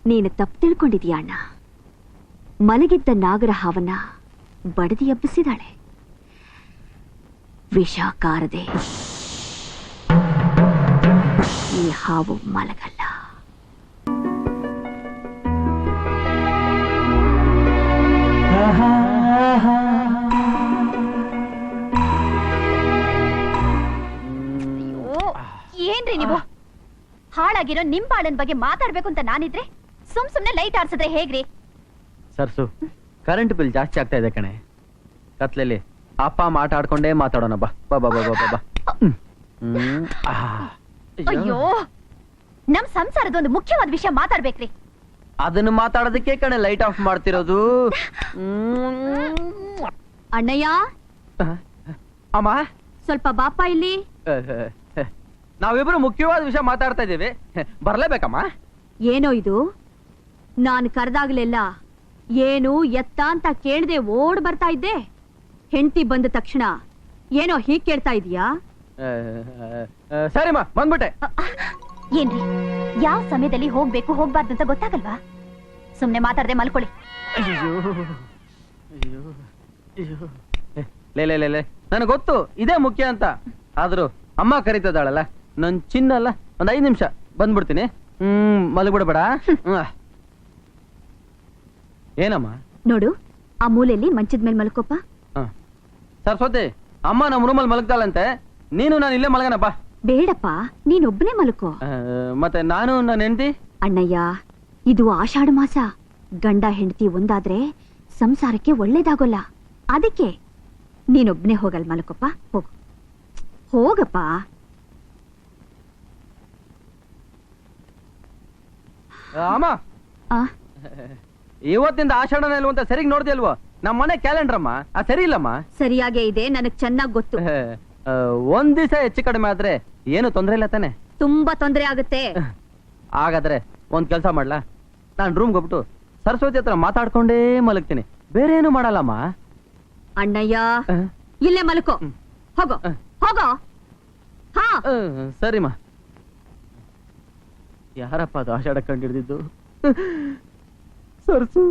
ನೀನು ತಪ್ಪು ತಿಳ್ಕೊಂಡಿದೀಯ ಅಣ್ಣ. ಮಲಗಿದ್ದ ನಾಗರ ಹಾವನ್ನ ಬಡದಿ ಎಬ್ಬಿಸಿದಾಳೆ. ವಿಷ ಕಾರದೆ ಈ ಹಾವು ಮಲಗಲ್ಲ. ಏನ್ರಿ ನೀವು? ಹಾಳಾಗಿರೋ ನಿಮ್ ಬಾಳನ್ ಬಗ್ಗೆ ಮಾತಾಡ್ಬೇಕು ಅಂತ ನಾನಿದ್ರೆ ಸುಮ್ನೆ ಲೈಟ್ ಆಡ್ಸಿದ್ರೆ ಹೇಗ್ರಿ? ಸರ್ಸು, ಕರೆಂಟ್ ಬಿಲ್ ಜಾಸ್ತಿ ಆಗ್ತಾ ಇದೆ ಕಣೆ. ಕತ್ಲೆಲಿ ಅಪ್ಪ ಮಾಟ ಆಡ್ಕೊಂಡೇ ಮಾತಾಡೋಣ. ಬಾ ಬಾ ಬಾ ಬಾ ಬಾ ಬಾ. ಅಯ್ಯೋ, ನಮ್ ಸಂಸಾರದ ಒಂದು ಮುಖ್ಯವಾದ ವಿಷಯ ಮಾತಾಡ್ಬೇಕ್ರಿ. ಅದನ್ನು ಮಾತಾಡೋದಕ್ಕೆ ಕಣೆ ಲೈಟ್ ಆಫ್ ಮಾಡ್ತಿರೋದು. ಅಣ್ಣಯ್ಯ, ಅಮ್ಮ ಸ್ವಲ್ಪ ಬಾಪ ಇಲ್ಲಿ. ನಾವಿಬ್ರು ಮುಖ್ಯವಾದ ವಿಷಯ ಮಾತಾಡ್ತಾ ಇದ್ದೀವಿ, ಬರ್ಲೇಬೇಕಮ್ಮ? ಏನೋ ಇದು? ನಾನು ಕರೆದಾಗ್ಲೆಲ್ಲ ಏನು ಎತ್ತ ಅಂತ ಕೇಳ್ದೆ ಓಡ್ ಬರ್ತಾ ಇದ್ದೆ. ಹೆಂಡತಿ ಬಂದ ತಕ್ಷಣ ಏನೋ ಹೀಗ್ ಕೇಳ್ತಾ ಇದೀಯಾ? ಸರಿಮ್ಮ, ಬಂದ್ಬಿಟ್ಟೆ. ಏನ್ರಿ, ಯಾವ ಸಮಯದಲ್ಲಿ ಹೋಗ್ಬೇಕು ಹೋಗ್ಬಾರ್ದು ಅಂತ ಗೊತ್ತಾಗಲ್ವಾ? ಸುಮ್ನೆ ಮಾತಾಡದೆ ಮಲ್ಕೊಳ್ಳಿ. ಲೇ ಲೇ ಲೇ ಲೇ ನನಗೆ ಗೊತ್ತು ಇದೇ ಮುಖ್ಯ ಅಂತ. ಆದ್ರೂ ಅಮ್ಮ ಕರೀತದಾಳಲ್ಲ, ನನ್ ಚಿನ್ನ ಅಲ್ಲ, ಒಂದ್ 5 ನಿಮಿಷ ಬಂದ್ಬಿಡ್ತೀನಿ. ಮಲಗ್ಬಿಡ್ಬೇಡ. ಏನಮ್ಮ? ನೋಡು, ಆ ಮೂಲೆಯಲ್ಲಿ ಮಂಚದ ಮೇಲೆ ಮಲ್ಕೋಪ. ಸರಸ್ವತಿ, ಅಮ್ಮ ನಮ್ಮ ರೂಮಲ್ಲಿ ಮಲಗ್ತಾಳಂತೆ, ನೀನು ನಾನು ಇಲ್ಲೇ ಮಲಗನಪ್ಪ. ಬೇಡಪ್ಪ, ನೀನೊಬ್ಬನೇ ಮಲ್ಕೋ. ಮತ್ತೆ ನಾನು ನನ್ನ ಹೆಂಡತಿ? ಅಣ್ಣಯ್ಯ, ಇದು ಆಷಾಢ ಮಾಸ. ಗಂಡ ಹೆಂಡತಿ ಒಂದಾದ್ರೆ ಸಂಸಾರಕ್ಕೆ ಒಳ್ಳೇದಾಗೋಲ್ಲ. ಅದಕ್ಕೆ ನೀನೊಬ್ಬನೇ ಹೋಗಲ್ ಮಲ್ಕೋಪ್ಪ. ಹೋಗು, ಹೋಗಪ್ಪ. ಅಮ್ಮ, ಇವತ್ತಿಂದ ಆಷಾಢನ ಇಲ್ವಂತ ಸರಿಗ್ ನೋಡ್ತಿಲ್ವೋ? ನಮ್ಮ ಮನೆ ಕ್ಯಾಲೆಂಡರ್ ಅಮ್ಮ, ಸರಿ ಇಲ್ಲಮ್ಮ. ಸರಿಯಾಗೇ ಇದೆ, ನನಗ್ ಚೆನ್ನಾಗ್ ಗೊತ್ತು. ಒಂದ್ ದಿವಸ ಹೆಚ್ಚು ಕಡಿಮೆ ಆದ್ರೆ ಏನು ತೊಂದ್ರೆ ಇಲ್ಲ ತಾನೆ? ತುಂಬಾ ತೊಂದರೆ ಆಗುತ್ತೆ. ಹಾಗಾದ್ರೆ ಒಂದ್ ಕೆಲ್ಸ ಮಾಡ್ಲಾ, ನಾನ್ ರೂಮ್ಗೆ ಹೋಗ್ಬಿಟ್ಟು ಸರಸ್ವತಿ ಹತ್ರ ಮಾತಾಡ್ಕೊಂಡೇ ಮಲಗ್ತೀನಿ, ಬೇರೆ ಏನು ಮಾಡಲ್ಲಮ್ಮ. ಅಣ್ಣಯ್ಯ, ಇಲ್ಲೇ ಮಲ್ಕೋ. ಹೋಗೋ ಹೋಗೋ. ಹಾ ಸರಿಮ್ಮ. ಯಾರಪ್ಪ ಅದು ಆಷಾಢ ಕಂಡಿಡ್ದಿದ್ದು? ಸರ್ಸು.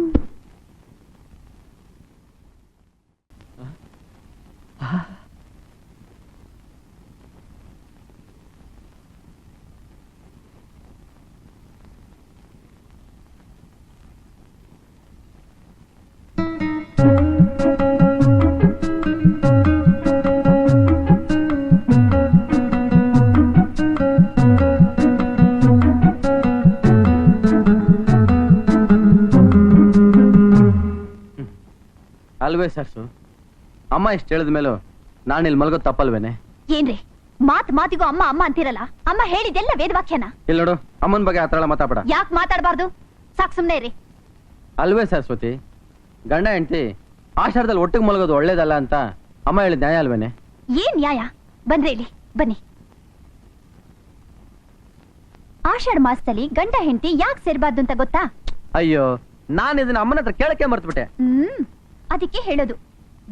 ಅಲ್ವೇ ಸರ್ಸು, ಅಮ್ಮ ಇಷ್ಟು ಹೇಳಿದ ಮೇಲೂ ನಾನಿಲ್ಲಿ ಮಲ್ಗೋದು ತಪ್ಪಲ್ವೇನೆ? ಏನ್ರಿ ಮಾತ್ ಮಾತಿಗೂ ಅಮ್ಮ ಅಮ್ಮ ಅಂತಿರಲ್ಲ? ಅಮ್ಮ ಹೇಳಿದೆಲ್ಲ ವೇದವಾಕ್ಯನ. ಇಲ್ಲಿ ನೋಡು, ಅಮ್ಮನ ಬಗ್ಗೆ ಆತರ ಮಾತಾಡ. ಯಾಕೆ ಮಾತಾಡಬಾರ್ದು? ಸಾಕ್ ಸುಮ್ನೆ ಇರಿ. ಅಲ್ವೇ ಸರಸ್ವತಿ, ಗಂಡ ಹೆಂಡತಿ ಆಷಾಢದಲ್ಲಿ ಒಟ್ಟಿಗೆ ಮಲಗೋದು ಒಳ್ಳೇದಲ್ಲ ಅಂತ ಅಮ್ಮ ಹೇಳಿದ ನ್ಯಾಯ ಅಲ್ವೇನೆ? ಏನ್ ನ್ಯಾಯ? ಬಂದ್ರೆ ಇಲ್ಲಿ ಬನ್ನಿ. ಆಷಾಢ ಮಾಸದಲ್ಲಿ ಗಂಡ ಹೆಂಡತಿ ಯಾಕೆ ಸೇರ್ಬಾರ್ದು ಅಂತ ಗೊತ್ತಾ? ಅಯ್ಯೋ, ನಾನು ಇದನ್ನ ಅಮ್ಮನ ಹತ್ರ ಕೇಳಕ್ಕೆ ಮರ್ತ್ಬಿಟ್ಟೆ. ಅದಕ್ಕೆ ಹೇಳೋದು,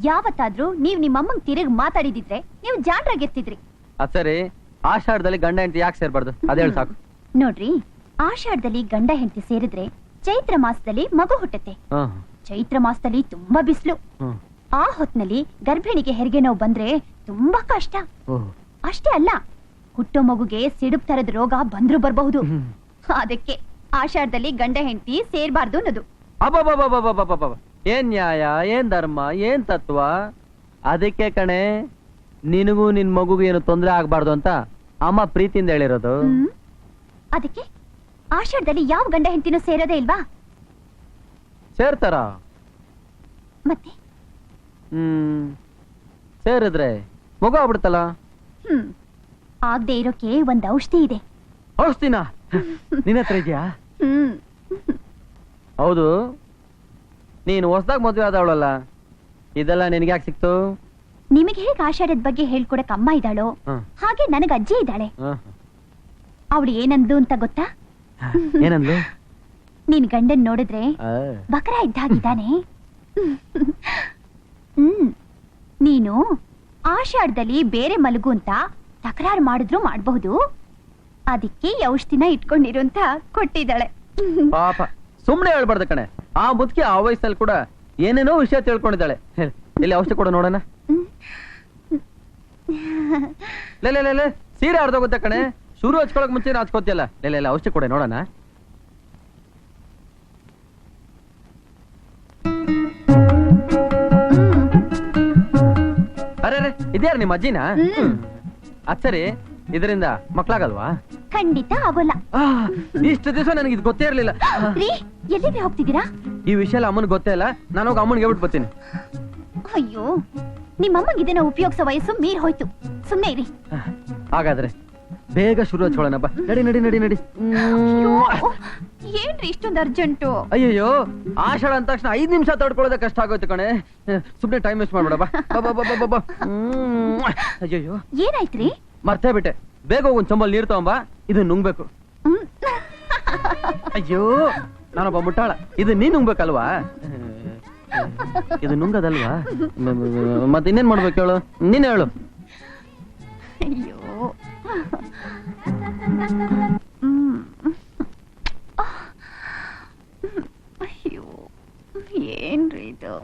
ಯಾವತ್ತಾದ್ರೂ ನೀವ್ ನಿಮ್ಮಮ್ಮಂಗ್ ತಿರುಗಿ ಮಾತಾಡಿದಿದ್ರೆ ನೀವು ಜಾಣ್ರಾಗಿರ್ತಿದ್ರಿ. ಸರಿ, ಆಷಾಢದಲ್ಲಿ ಗಂಡ ಹೆಂಡತಿ ಯಾಕೆ ಸೇರ್ಬಾರ್ದು ಅದ ಹೇಳಿ ಸಾಕು. ನೋಡ್ರಿ, ಆಷಾಢದಲ್ಲಿ ಗಂಡ ಹೆಂಡತಿ ಸೇರಿದ್ರೆ ಚೈತ್ರ ಮಾಸದಲ್ಲಿ ಮಗು ಹುಟ್ಟುತ್ತೆ. ಚೈತ್ರ ಮಾಸದಲ್ಲಿ ತುಂಬಾ ಬಿಸಿಲು. ಆ ಹೊತ್ನಲ್ಲಿ ಗರ್ಭಿಣಿಗೆ ಹೆರಿಗೆ ನೋವು ಬಂದ್ರೆ ತುಂಬಾ ಕಷ್ಟ. ಅಷ್ಟೇ ಅಲ್ಲ, ಹುಟ್ಟೋ ಮಗುಗೆ ಸಿಡುಬ್ ತರದ ರೋಗ ಬಂದ್ರು ಬರಬಹುದು. ಅದಕ್ಕೆ ಆಷಾಢದಲ್ಲಿ ಗಂಡ ಹೆಂಡತಿ ಸೇರ್ಬಾರ್ದು ಅನ್ನೋದು. ಅಬ್ಬಬ್ಬಬ್ಬಬ್ಬಬ್ಬಬ್ಬ, ಏನ್ ನ್ಯಾಯ, ಏನ್ ಧರ್ಮ, ಏನ್ ತತ್ವ? ಅದಕ್ಕೆ ಕಣೆ ನಿನಗೂ ನಿನ್ ಮಗುಗೂ ಏನು ತೊಂದರೆ ಆಗ್ಬಾರ್ದು ಅಂತ ಅಮ್ಮ ಪ್ರೀತಿಯಿಂದ ಹೇಳಿರೋದು. ಅದಕ್ಕೆ ಆಷಾಢದಲ್ಲಿ ಯಾವ ಗಂಡ ಹೆಂಡತಿನೂ ಸೇರೋದೇ ಇಲ್ವಾ? ಸೇರ್ತಾರ? ಮತ್ತೆ ಸೇರಿದ್ರೆ ಮಗು ಆಗ್ಬಿಡ್ತಲ್ಲ. ಆಗದೆ ಇರೋಕೆ ಒಂದ್ ಔಷಧಿ ಇದೆ. ಔಷಧಿನ ನಿನ್ನ ಹತ್ರ ಇದೆಯಾ? ಹೌದು, ನೀನು ಹೊಸದಾಗ ಮದುವೆ ಆದವಳಲ್ಲ, ಇದೆಲ್ಲ ನಿನಗೆ ಯಾಕೆ ಸಿಕ್ತು? ನಿಮಗೆ ಹೇಗೆ ಆಷಾಢದ ಬಗ್ಗೆ ಹೇಳ್ಕೊಡಕ್ ಅಮ್ಮ ಇದ್ದಾಳೋ ಹಾಗೆ ನನಗ ಅಜ್ಜಿ ಇದ್ದಾಳೆ. ಅವಳು ಏನಂದ್ಲು ಅಂತ ಗೊತ್ತಾ? ಏನಂದ್ಲು? ನೀನ್ ಗಂಡನ್ ನೋಡಿದ್ರೆ ಬಕರ ಇದ್ದಾಗಿದ್ದಾನೆ. ನೀನು ಆಷಾಢದಲ್ಲಿ ಬೇರೆ ಮಲಗು ಅಂತ ತಕರಾರು ಮಾಡಿದ್ರು ಮಾಡಬಹುದು, ಅದಕ್ಕೆ ಔಷಧಿನ ಇಟ್ಕೊಂಡಿರು ಅಂತ ಕೊಟ್ಟಿದ್ದಾಳೆ. ಪಾಪ, ಸುಮ್ನೆ ಹೇಳ್ಬಾರ್ದು ಕಣೆ. ಆ ಮುದುಕಿ ಆ ವಯಸ್ಸಲ್ಲಿ ಕೂಡ ಏನೇನೋ ವಿಷಯ ತಿಳ್ಕೊಂಡಿದ್ದಾಳೆ. ಇಲ್ಲಿ ಔಷಧಿ ಕೊಡು ನೋಡೋಣ. ಲೇ, ಸೀರೆ ಅರ್ಧೋಗುತ್ತೆ ಕಣೆ. ಶುರು ಹಚ್ಕೊಳಕ್ ಮುಂಚೆ ಹಚ್ಕೋತಿಯಲ್ಲ. ಇಲ್ಲ ಔಷಧಿ ಕೊಡೆ ನೋಡೋಣ. ಅರೆ ಇದ್ಯಾರು ನಿಮ್ಮ ಅಜ್ಜಿನ? ಅಚ್ಚರಿ, ಇದರಿಂದ ಮಕ್ಳಾಗಲ್ವಾ? ಖಂಡಿತ ಆಗೋಲ್ಲ. ಇಷ್ಟು ದಿವಸ ನನಗೆ ಇದು ಗೊತ್ತೇ ಇರ್ಲಿಲ್ಲ. ಎಲ್ಲಿಗೆ ಹೋಗ್ತಿದ್ದೀರಾ? ಈ ವಿಷಯ ಎಲ್ಲ ಅಮ್ಮನಿಗೆ ಗೊತ್ತೇ ಇಲ್ಲ. ನಾನು ಹೋಗಿ ಅಮ್ಮನಿಗೆ ಹೇಳ್ಬಿಟ್ಟು ಬರ್ತೀನಿ. ಅಯ್ಯೋ, ನಿಮ್ಮಮ್ಮಗೆ ಇದನ್ನ ಉಪಯೋಗಿಸೋ ವಯಸ್ಸು ಮೀರ್ ಹೋಯ್ತು. ಸುಮ್ನೆ ಇರಿ. ಹಾಗಾದ್ರೆ ಬೇಗ ಶುರು ಹಚ್ಕೊಳ್ಳೋಣ ಬಾ. ನಡಿ. ಏನ್ರಿ ಇಷ್ಟೊಂದು ಅರ್ಜೆಂಟು? ಅಯ್ಯೋ, ಆಷಾಢ ಅಂದ ತಕ್ಷಣ 5 ನಿಮಿಷ ತಡ್ಕೊಳ್ಳೋದೇ ಕಷ್ಟ ಆಗೋಯ್ತು ಕಣೆ. ಸುಮ್ನೆ ಟೈಮ್ ವೇಸ್ಟ್ ಮಾಡ್ಬೇಡ ಬಾ. ಅಯ್ಯೋ, ಏನಾಯ್ತ್ರಿ? ಮರ್ತೇ ಬಿಟ್ಟೆ. ಬೇಗ ಒಂದ್ ಚಂಬಲ್ ನೀರ್ ತಗೊಂಬ, ಇದು ನುಂಗ್ಬೇಕು. ಅಯ್ಯೋ, ನಾನೊಬ್ಬ ಮುಟ್ಟಾಳ. ಇದು ನೀನ್ ನುಂಗ್ಬೇಕಲ್ವಾ? ಇದು ನುಂಗದಲ್ವಾ? ಮತ್ತೆ ಇನ್ನೇನ್ ಮಾಡ್ಬೇಕು ಹೇಳು? ನೀನ್ ಹೇಳು. ಅಯ್ಯೋ, ಅಯ್ಯೋ, ಏನ್ರಿ ಇದು?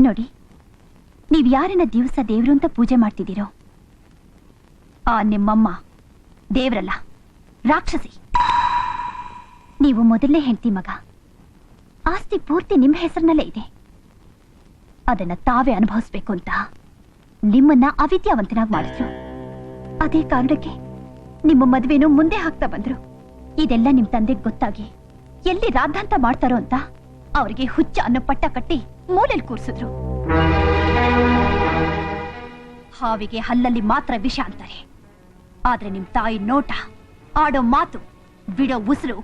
ನೋಡಿ, ನೀವ್ ಯಾರನ್ನ ದಿವಸ ದೇವ್ರು ಅಂತ ಪೂಜೆ ಮಾಡ್ತಿದ್ದೀರೋ ಆ ನಿಮ್ಮಮ್ಮ ದೇವ್ರಲ್ಲ, ರಾಕ್ಷಸಿ. ನೀವು ಮೊದಲನೇ ಹೆಂಡತಿ ಮಗ. ಆಸ್ತಿ ಪೂರ್ತಿ ನಿಮ್ಮ ಹೆಸರಿನಲ್ಲೇ ಇದೆ. ಅದನ್ನ ತಾವೇ ಅನುಭವಿಸ್ಬೇಕು ಅಂತ ನಿಮ್ಮನ್ನ ಅವಿದ್ಯಾವಂತನಾಗಿ ಮಾಡಿದ್ರು. ಅದೇ ಕಾರಣಕ್ಕೆ ನಿಮ್ಮ ಮದ್ವೆನೂ ಮುಂದೆ ಹಾಕ್ತಾ ಬಂದ್ರು. ಇದೆಲ್ಲ ನಿಮ್ ತಂದೆಗೆ ಗೊತ್ತಾಗಿ ಎಲ್ಲಿ ರಾದ್ದಾಂತ ಮಾಡ್ತಾರೋ ಅಂತ ಅವರಿಗೆ ಹುಚ್ಚ ಅನ್ನೋ ಪಟ್ಟ ಕಟ್ಟಿ ಮೂಲೆಯಲ್ಲಿ ಕೂರ್ಸಿದ್ರು. ಹಾವಿಗೆ ಹಲ್ಲಲ್ಲಿ ಮಾತ್ರ ವಿಷ ಅಂತಾರೆ, ಆದ್ರೆ ನಿಮ್ ತಾಯಿ ನೋಟ, ಆಡೋ ಮಾತು, ಬಿಡೋ ಉಸಿರು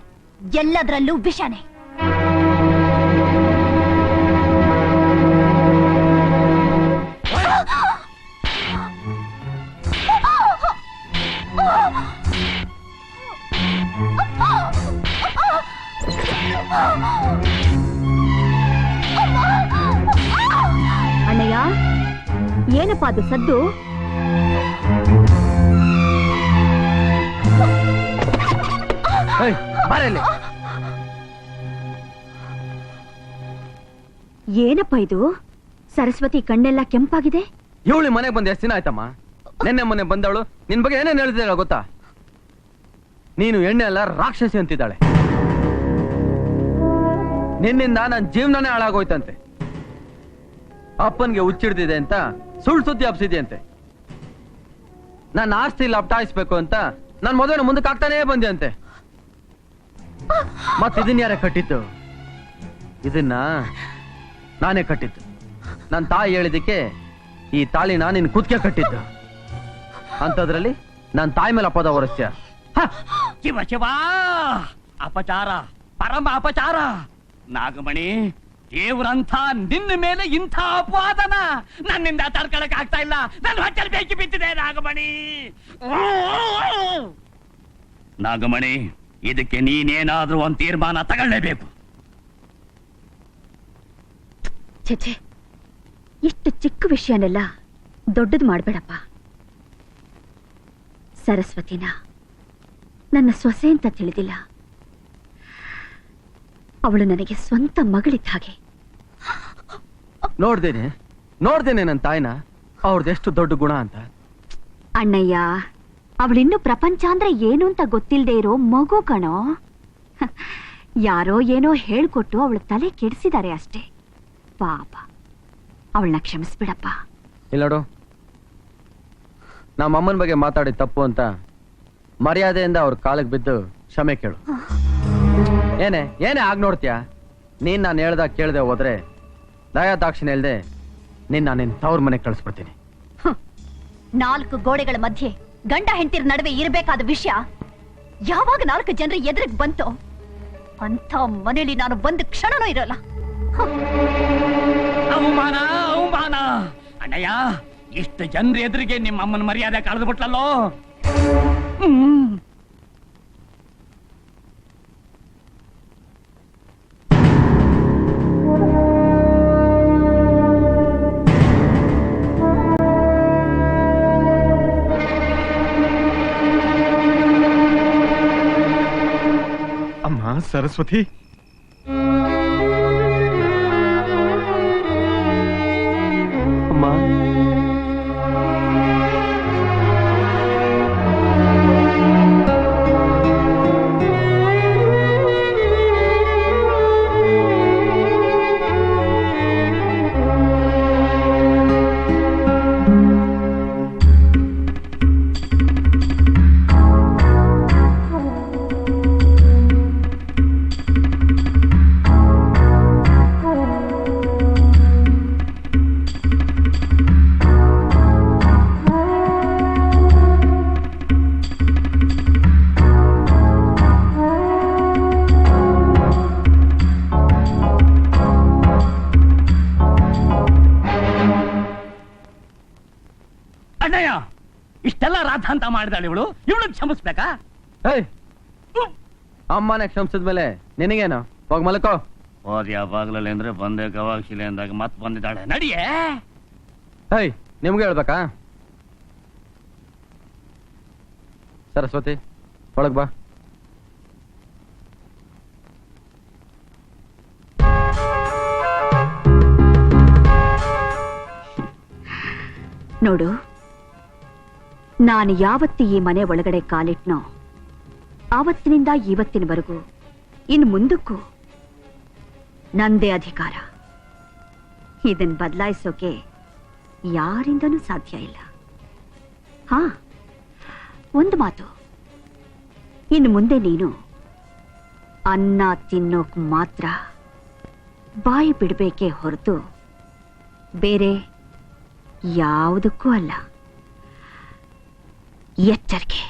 ಎಲ್ಲದರಲ್ಲೂ ವಿಷನೇ. ಅಣ್ಣಯ್ಯ, ಏನಪ್ಪ ಅದು ಸದ್ದು? ಏನಪ್ಪ ಇದು? ಸರಸ್ವತಿ ಕಣ್ಣೆಲ್ಲ ಕೆಂಪಾಗಿದೆ. ಇವಳು ಮನೆಗೆ ಬಂದ ಎಷ್ಟು ದಿನ ಆಯ್ತಮ್ಮ? ನೆನ್ನೆ ಮೊನ್ನೆ ಬಂದವಳು ನಿನ್ ಬಗ್ಗೆ ಏನೇನು ಹೇಳ್ತಿದ್ದಾಳ ಗೊತ್ತಾ? ನೀನು ಎಣ್ಣೆ ಅಲ್ಲ ರಾಕ್ಷಸಿ ಅಂತಿದ್ದಾಳೆ. ನಿನ್ನಿಂದ ನನ್ನ ಜೀವನನೇ ಹಾಳಾಗೋಯ್ತಂತೆ. ಅಪ್ಪನ್ಗೆ ಹುಚ್ಚಿಡ್ದಿದೆ ಅಂತ ಸುಳ್ಳು ಸುದ್ದಿ ಹಬ್ಸಿದ್ಯಂತೆ. ನನ್ನ ಆಸ್ತಿ ಲಪ್ಟಾಯಿಸ್ಬೇಕು ಅಂತ ನನ್ನ ಮದುವೆನ ಮುಂದಕ್ಕೆ ಆಗ್ತಾನೇ ಬಂದೆ ಅಂತೆ. ಇದನ್ನ ಯಾರೇ ಕಟ್ಟಿದ್ದು? ಇದನ್ನ ನಾನೇ ಕಟ್ಟಿದ್ದು. ನನ್ನ ತಾಯಿ ಹೇಳಿದಕ್ಕೆ ಈ ತಾಳಿನ ನಿನ್ ಕುತ್ತಿಗೆ ಕಟ್ಟಿದ್ದು. ಅಂತದ್ರಲ್ಲಿ ನನ್ನ ತಾಯಿ ಮೇಲೆ ಅಪದ ಹೊರಸ್ಯ. ಶಿವ ಶಿವ, ಅಪಚಾರ, ಪರಮ ಅಪಚಾರ. ನಾಗಮಣಿ, ದೇವ್ರಂಥ ನಿನ್ನ ಮೇಲೆ ಇಂಥ ಅಪವಾದನ ನನ್ನಿಂದ ತಡ್ಕೊಳಕ್ ಆಗ್ತಾ ಇಲ್ಲ. ನನ್ನ ಹೊಟ್ಟೆಲ್ ಬೇಕಿ ಬಿದ್ದಿದೆ ನಾಗಮಣಿ. ನಾಗಮಣಿ, ಇದಕ್ಕೆ ನೀನೇನಾದ್ರೂ ಒಂದು ತೀರ್ಮಾನ ತಗೊಳ್ಳೇಬೇಕು. ಛೆ, ಇಷ್ಟು ಚಿಕ್ಕ ವಿಷಯನೆಲ್ಲ ದೊಡ್ಡದು ಮಾಡ್ಬೇಡಪ್ಪ. ಸರಸ್ವತಿನ ನನ್ನ ಸೊಸೆ ಅಂತ ತಿಳಿದಿಲ್ಲ. ಅವಳು ನನಗೆ ಸ್ವಂತ ಮಗಳಿದ್ದ ಹಾಗೆ. ನೋಡ್ದೇನೆ ನನ್ನ ತಾಯಿನ, ಅವ್ರದೆಷ್ಟು ದೊಡ್ಡ ಗುಣ ಅಂತ. ಅಣ್ಣಯ್ಯ, ಅವಳಿನ್ನು ಪ್ರಪಂಚ ಅಂದ್ರೆ ಏನು ಅಂತ ಗೊತ್ತಿಲ್ಲದೆ ಇರೋ ಮಗು ಕಣೋ. ಯಾರೋ ಏನೋ ಹೇಳ್ಕೊಟ್ಟು ಅವಳ ತಲೆ ಕೆಡಿಸಿದ್ದಾರೆ ಅಷ್ಟೇ. ಪಾಪ, ಅವಳನ್ನ ಕ್ಷಮಿಸ್ಬಿಡಪ್ಪ. ಇಲ್ಲೋಡು, ನಮ್ಮ ಅಮ್ಮನ ಬಗ್ಗೆ ಮಾತಾಡಿ ತಪ್ಪು ಅಂತ ಮರ್ಯಾದೆಯಿಂದ ಅವ್ರ ಕಾಲಕ್ಕೆ ಬಿದ್ದು ಕ್ಷಮೆ ಕೇಳು. ಏನೇ ಆಗ್ ನೋಡ್ತೀಯ? ನೀನ್ ನಾನು ಹೇಳ್ದಾಗ ಕೇಳ್ದೆ ಹೋದ್ರೆ ದಯಾ ದಾಕ್ಷಿಣ್ಯ ಹೇಳ್ದೆ ನಿನ್ನ ತವ್ರ ಮನೆಗೆ ಕಳಿಸ್ಬಿಡ್ತೀನಿ. 4 ಗೋಡೆಗಳ ಮಧ್ಯೆ ಗಂಡ ಹೆಂಡತಿರ ನಡುವೆ ಇರಬೇಕಾದ ವಿಷಯ ಯಾವಾಗ 4 ಜನರ ಎದುರಿಗೆ ಬಂತೋ ಅಂತ ಮನೇಲಿ ನಾನು ಒಂದು ಕ್ಷಣನೂ ಇರಲ್ಲ. ಅವಮಾನ, ಅವಮಾನ. ಅಣ್ಣಯ್ಯ, ಇಷ್ಟು ಜನರ ಎದುರಿಗೆ ನಿಮ್ಮ ಅಮ್ಮನ ಮರ್ಯಾದೆ ಕಳೆದು ಬಿಟ್ಲಲ್ಲೋ. ಅಮ್ಮ ಸರಸ್ವತಿ, ಅಮ್ಮ, ಅಣ್ಣಯ್ಯ, ಇಷ್ಟೆಲ್ಲ ರಾಧಾಂತ ಮಾಡಿದಾಳೆ ಇವಳು ಕ್ಷಮಿಸ್ಬೇಕಾ? ಅಮ್ಮನೇ ಕ್ಷಮಿಸಿದ್ಮೇಲೆ ನಿನಗೇನು? ಹೋಗ್ ಮಲ್ಕೋ. ಹೋದ್ ಯಾವಾಗ್ಲಲ್ಲಿ ಅಂದ್ರೆ ಬಂದೆ ಗವಾಕ್ಷಿಲೆ ಅಂದಾಗ ಮತ್ ಬಂದಿದ್ದಾಳೆ. ನಡಿಯೇ. ನಿಮ್ಗೆ ಹೇಳ್ಬೇಕಾ? ಸರಸ್ವತಿ, ಒಳಗ್ ಬಾ. ನೋಡು, ನಾನು ಯಾವತ್ತು ಈ ಮನೆ ಒಳಗಡೆ ಕಾಲಿಟ್ನೋ ಆವತ್ತಿನಿಂದ ಇವತ್ತಿನವರೆಗೂ ಇನ್ನು ಮುಂದಕ್ಕೂ ನಂದೇ ಅಧಿಕಾರ. ಇದನ್ ಬದಲಾಯಿಸೋಕೆ ಯಾರಿಂದನೂ ಸಾಧ್ಯ ಇಲ್ಲ. ಹಾ, ಒಂದು ಮಾತು, ಇನ್ನು ಮುಂದೆ ನೀನು ಅನ್ನ ತಿನ್ನೋಕ್ ಮಾತ್ರ ಬಾಯಿ ಬಿಡಬೇಕೇ ಹೊರತು ಬೇರೆ ಯಾವುದಕ್ಕೂ ಅಲ್ಲ. ಎಚ್ಚರಿಕೆ.